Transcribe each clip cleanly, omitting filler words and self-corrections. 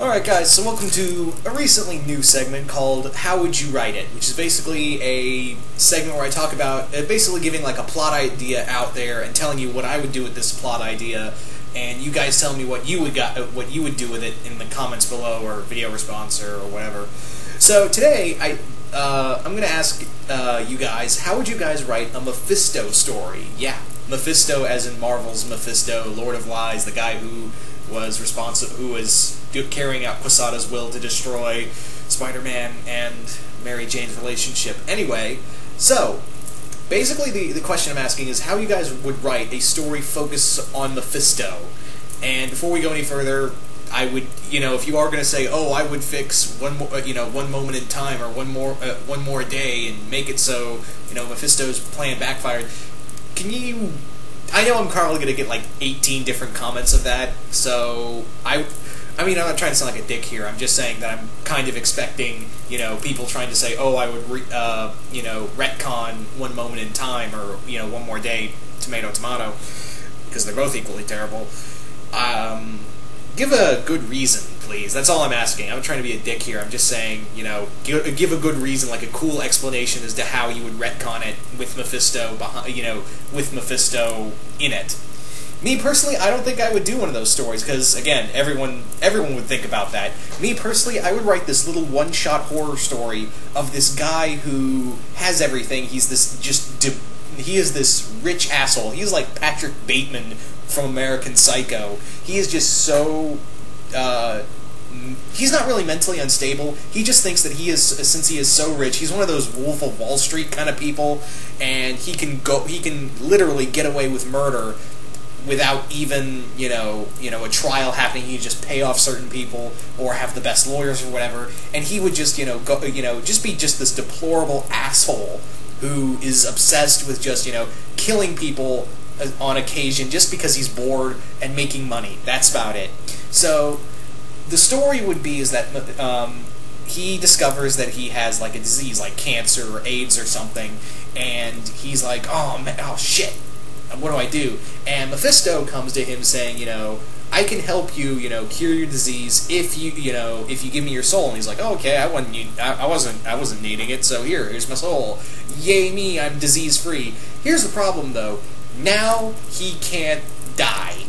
Alright guys, so welcome to a recently new segment called How Would You Write It? Which is basically a segment where I talk about basically giving like a plot idea out there and telling you what I would do with this plot idea, and you guys tell me what you would do with it in the comments below or video response or whatever. So today I'm going to ask you guys, how would you guys write a Mephisto story? Yeah, Mephisto as in Marvel's Mephisto, Lord of Lies, the guy who was carrying out Quesada's will to destroy Spider-Man and Mary Jane's relationship. Anyway, so basically the question I'm asking is how you guys would write a story focused on Mephisto. And before we go any further, I would, if you are going to say, oh, I would fix one moment in time or one more day and make it so, Mephisto's plan backfired. Can you? I know I'm probably going to get like 18 different comments of that, so I mean, I'm not trying to sound like a dick here. I'm just saying that I'm kind of expecting, people trying to say, oh, I would, retcon one moment in time or, one more day, tomato, tomato, because they're both equally terrible. Give a good reason, please. That's all I'm asking. I'm not trying to be a dick here. I'm just saying, give a good reason, like a cool explanation as to how you would retcon it with Mephisto, with Mephisto in it. Me personally, I don't think I would do one of those stories because, again, everyone would think about that. Me personally, I would write this little one-shot horror story of this guy who has everything. He is this rich asshole. He's like Patrick Bateman from American Psycho. He is just so, he's not really mentally unstable. He just thinks that since he is so rich, he's one of those Wolf of Wall Street kind of people, and he can literally get away with murder without even, a trial happening. He'd just pay off certain people or have the best lawyers or whatever, and he would just, just be just this deplorable asshole who is obsessed with just, killing people on occasion just because he's bored and making money. That's about it. So the story would be is that he discovers that he has like a disease like cancer or AIDS or something, and he's like, oh man, oh shit, what do I do? And Mephisto comes to him saying, I can help you, cure your disease if you give me your soul. And he's like, oh, okay, I wasn't needing it, so here's my soul. Yay me, I'm disease free. Here's the problem though. Now he can't die.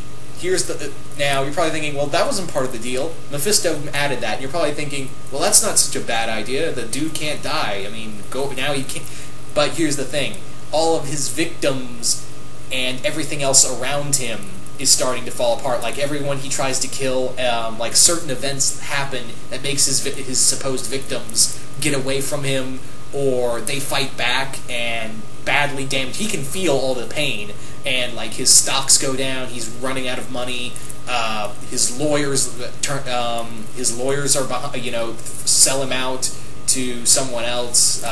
Now you're probably thinking, well, that wasn't part of the deal. Mephisto added that. And you're probably thinking, well, that's not such a bad idea. The dude can't die. I mean, now he can't. But here's the thing: all of his victims and everything else around him is starting to fall apart. Like everyone he tries to kill, like certain events happen that makes his supposed victims get away from him, or they fight back and badly damaged. He can feel all the pain, and like his stocks go down. He's running out of money. His lawyers are behind, sell him out to someone else.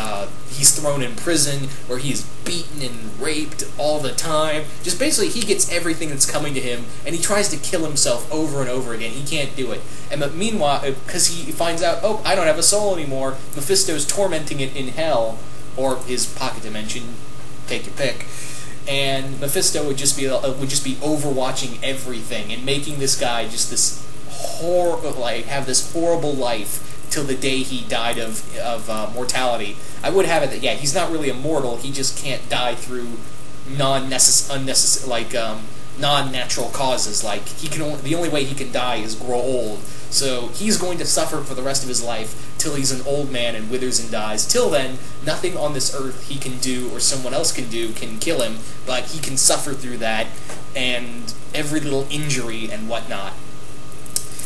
He's thrown in prison where he's beaten and raped all the time. Just basically he gets everything that's coming to him, and he tries to kill himself over and over again. He can't do it. And but meanwhile, because he finds out, oh, I don't have a soul anymore, Mephisto's tormenting it in hell, or his pocket dimension, take your pick. And Mephisto would just be overwatching everything and making this guy just this have this horrible life till the day he died of mortality. I would have it that, yeah, he's not really immortal, he just can't die through non-natural causes. Like, the only way he can die is grow old. So he's going to suffer for the rest of his life till he's an old man and withers and dies. Till then, nothing on this earth he can do or someone else can do can kill him, but he can suffer through that and every little injury and whatnot.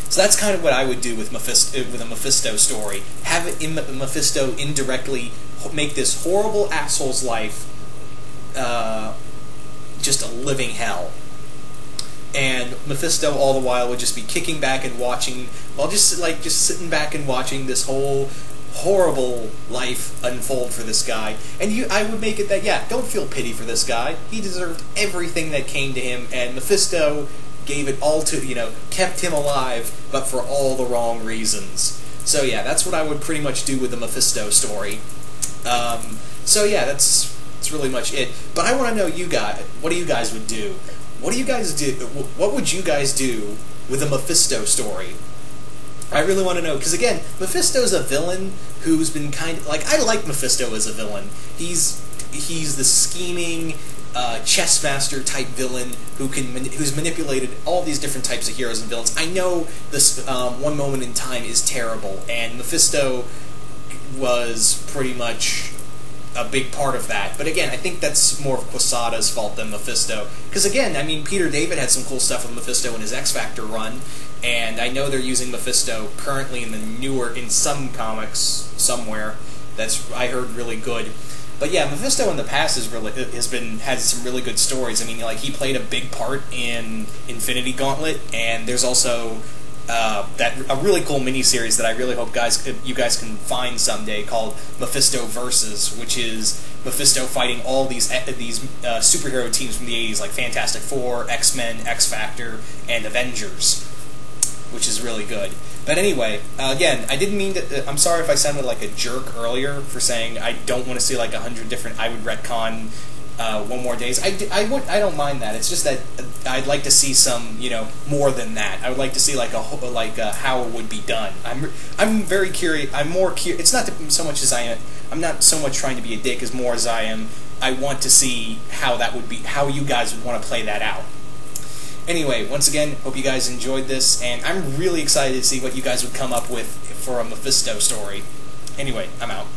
So that's kind of what I would do with a Mephisto story. Have Mephisto indirectly make this horrible asshole's life just a living hell. And Mephisto all the while would just be kicking back and watching, just sitting back and watching this whole horrible life unfold for this guy. And I would make it that, yeah, don't feel pity for this guy. He deserved everything that came to him, and Mephisto gave it all to, kept him alive, but for all the wrong reasons. So yeah, that's what I would pretty much do with the Mephisto story. So yeah, that's really much it. But I want to know you guys, what you guys would do. What would you guys do with a Mephisto story? I really want to know, because again, Mephisto's a villain who's been kind of, like, I like Mephisto as a villain. He's the scheming, chess master type villain who's manipulated all these different types of heroes and villains. I know this One Moment in Time is terrible, and Mephisto was pretty much a big part of that. But again, I think that's more of Quesada's fault than Mephisto. Because again, I mean, Peter David had some cool stuff with Mephisto in his X Factor run, and I know they're using Mephisto currently in some comics somewhere. That's, I heard, really good. But yeah, Mephisto in the past has some really good stories. I mean, like, he played a big part in Infinity Gauntlet, and there's also a really cool miniseries that I really hope you guys can find someday, called Mephisto Versus, which is Mephisto fighting all these superhero teams from the 80s, like Fantastic Four, X-Men, X-Factor, and Avengers, which is really good. But anyway, again, I didn't mean to. I'm sorry if I sounded like a jerk earlier for saying I don't want to see like 100 different. I would retcon One More Days. I don't mind that. It's just that I'd like to see some, more than that. I would like to see like how it would be done. I'm very curious. I'm more curious. It's not so much as I'm not so much trying to be a dick as more as I am. I want to see how that would be. How you guys would want to play that out. Anyway, once again, hope you guys enjoyed this, and I'm really excited to see what you guys would come up with for a Mephisto story. Anyway, I'm out.